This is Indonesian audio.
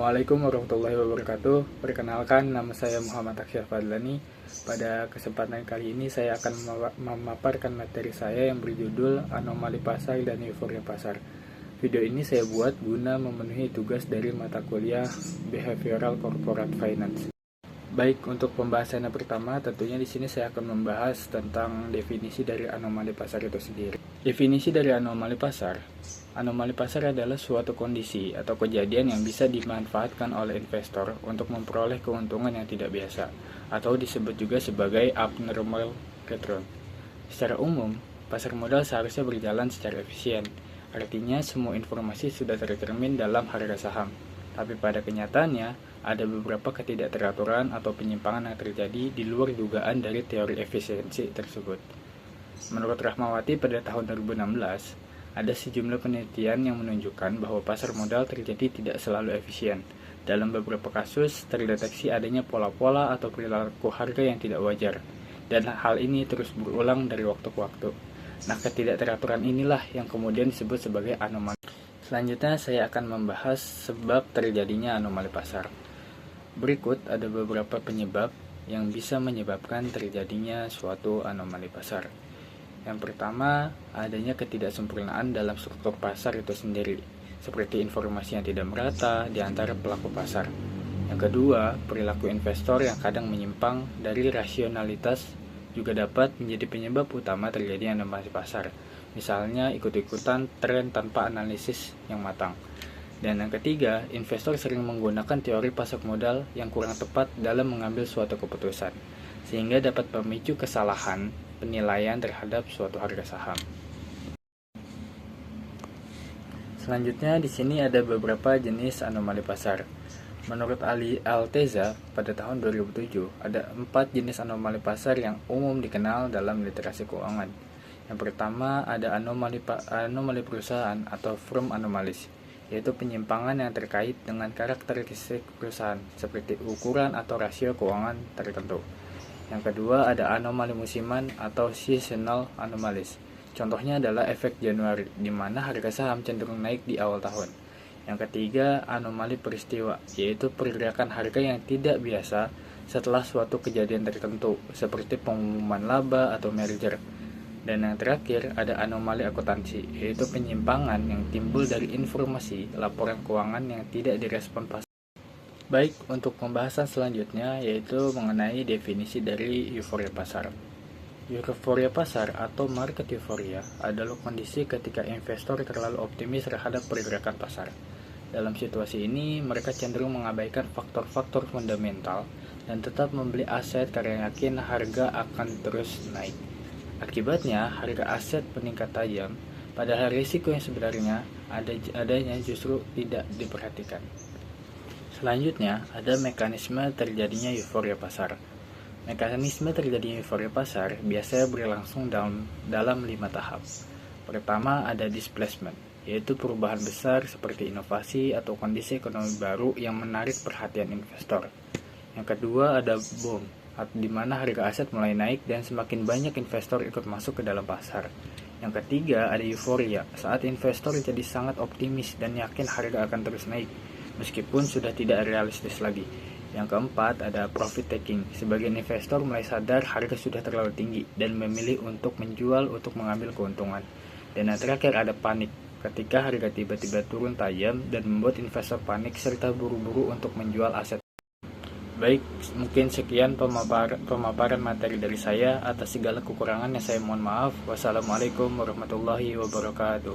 Assalamualaikum warahmatullahi wabarakatuh. Perkenalkan, nama saya Muhammad Aksyaf Fadlani. Pada kesempatan kali ini saya akan memaparkan materi saya yang berjudul Anomali Pasar dan Euforia Pasar. Video ini saya buat guna memenuhi tugas dari mata kuliah Behavioral Corporate Finance. Baik, untuk pembahasan yang pertama, tentunya di sini saya akan membahas tentang definisi dari anomali pasar itu sendiri. Definisi dari anomali pasar. Anomali pasar adalah suatu kondisi atau kejadian yang bisa dimanfaatkan oleh investor untuk memperoleh keuntungan yang tidak biasa, atau disebut juga sebagai abnormal return. Secara umum, pasar modal seharusnya berjalan secara efisien. Artinya, semua informasi sudah tercermin dalam harga saham. Tapi pada kenyataannya, ada beberapa ketidakteraturan atau penyimpangan yang terjadi di luar dugaan dari teori efisiensi tersebut. Menurut Rahmawati pada tahun 2016, ada sejumlah penelitian yang menunjukkan bahwa pasar modal terjadi tidak selalu efisien. Dalam beberapa kasus, terdeteksi adanya pola-pola atau perilaku harga yang tidak wajar, dan hal ini terus berulang dari waktu ke waktu. Nah, ketidakteraturan inilah yang kemudian disebut sebagai anomali. Selanjutnya, saya akan membahas sebab terjadinya anomali pasar. Berikut ada beberapa penyebab yang bisa menyebabkan terjadinya suatu anomali pasar. Yang pertama, adanya ketidaksempurnaan dalam struktur pasar itu sendiri, seperti informasi yang tidak merata di antara pelaku pasar. Yang kedua, perilaku investor yang kadang menyimpang dari rasionalitas juga dapat menjadi penyebab utama terjadinya anomali pasar. Misalnya, ikut-ikutan tren tanpa analisis yang matang. Dan yang ketiga, investor sering menggunakan teori pasar modal yang kurang tepat dalam mengambil suatu keputusan, sehingga dapat memicu kesalahan penilaian terhadap suatu harga saham. Selanjutnya, di sini ada beberapa jenis anomali pasar. Menurut Ali Alteza, pada tahun 2007, ada 4 jenis anomali pasar yang umum dikenal dalam literasi keuangan. Yang pertama, ada anomali perusahaan atau firm anomalies, yaitu penyimpangan yang terkait dengan karakteristik perusahaan, seperti ukuran atau rasio keuangan tertentu. Yang kedua, ada anomali musiman atau seasonal anomalies. Contohnya adalah efek Januari, di mana harga saham cenderung naik di awal tahun. Yang ketiga, anomali peristiwa, yaitu pergerakan harga yang tidak biasa setelah suatu kejadian tertentu, seperti pengumuman laba atau merger. Dan yang terakhir, ada anomali akuntansi, yaitu penyimpangan yang timbul dari informasi laporan keuangan yang tidak direspon pasar. Baik, untuk pembahasan selanjutnya yaitu mengenai definisi dari euforia pasar. Euforia pasar atau market euphoria adalah kondisi ketika investor terlalu optimis terhadap pergerakan pasar. Dalam situasi ini, mereka cenderung mengabaikan faktor-faktor fundamental dan tetap membeli aset karena yakin harga akan terus naik. Akibatnya, harga aset meningkat tajam, padahal risiko yang sebenarnya adanya justru tidak diperhatikan. Selanjutnya, ada mekanisme terjadinya euforia pasar. Mekanisme terjadinya euforia pasar biasanya berlangsung dalam 5 tahap. Pertama, ada displacement, yaitu perubahan besar seperti inovasi atau kondisi ekonomi baru yang menarik perhatian investor. Yang kedua, ada boom, di mana harga aset mulai naik dan semakin banyak investor ikut masuk ke dalam pasar. Yang ketiga, ada euforia, saat investor jadi sangat optimis dan yakin harga akan terus naik, meskipun sudah tidak realistis lagi. Yang keempat, ada profit taking. Sebagian investor mulai sadar harga sudah terlalu tinggi dan memilih untuk menjual untuk mengambil keuntungan. Dan yang terakhir, ada panik, ketika harga tiba-tiba turun tajam dan membuat investor panik serta buru-buru untuk menjual aset. Baik, mungkin sekian pemaparan materi dari saya. Atas segala kekurangannya saya mohon maaf. Wassalamualaikum warahmatullahi wabarakatuh.